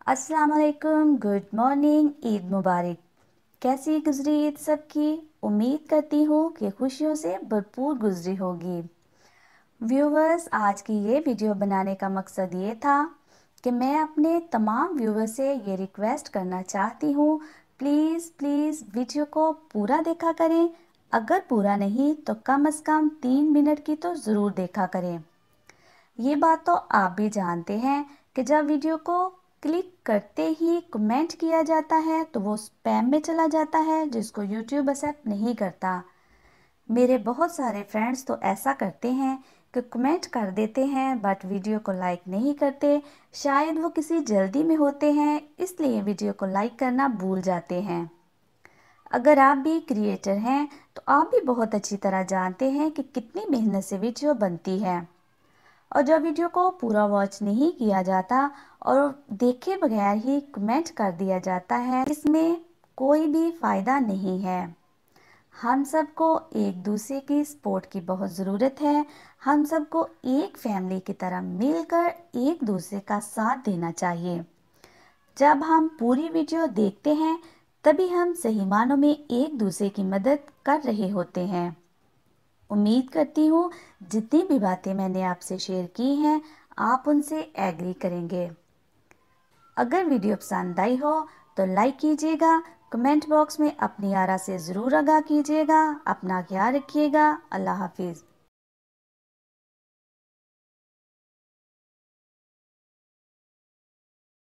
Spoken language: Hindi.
अस्सलाम वालेकुम, गुड मॉर्निंग, ईद मुबारक। कैसी गुजरी ईद सबकी? उम्मीद करती हूँ कि खुशियों से भरपूर गुजरी होगी। व्यूवर्स, आज की ये वीडियो बनाने का मकसद ये था कि मैं अपने तमाम व्यूवर्स से ये रिक्वेस्ट करना चाहती हूँ, प्लीज़ प्लीज़ वीडियो को पूरा देखा करें। अगर पूरा नहीं तो कम से कम 3 मिनट की तो ज़रूर देखा करें। ये बात तो आप भी जानते हैं कि जब वीडियो को क्लिक करते ही कमेंट किया जाता है तो वो स्पैम में चला जाता है, जिसको यूट्यूब एक्सेप्ट नहीं करता। मेरे बहुत सारे फ्रेंड्स तो ऐसा करते हैं कि कमेंट कर देते हैं बट वीडियो को लाइक नहीं करते। शायद वो किसी जल्दी में होते हैं, इसलिए वीडियो को लाइक करना भूल जाते हैं। अगर आप भी क्रिएटर हैं तो आप भी बहुत अच्छी तरह जानते हैं कि कितनी मेहनत से वीडियो बनती है, और जब वीडियो को पूरा वॉच नहीं किया जाता और देखे बगैर ही कमेंट कर दिया जाता है, इसमें कोई भी फ़ायदा नहीं है। हम सबको एक दूसरे की सपोर्ट की बहुत ज़रूरत है। हम सबको एक फैमिली की तरह मिलकर एक दूसरे का साथ देना चाहिए। जब हम पूरी वीडियो देखते हैं तभी हम सही मानों में एक दूसरे की मदद कर रहे होते हैं। उम्मीद करती हूँ जितनी भी बातें मैंने आपसे शेयर की हैं आप उनसे एग्री करेंगे। अगर वीडियो पसंद आई हो तो लाइक कीजिएगा, कमेंट बॉक्स में अपनी आरा से ज़रूर आगाह कीजिएगा। अपना ख्याल रखिएगा। अल्लाह हाफिज़।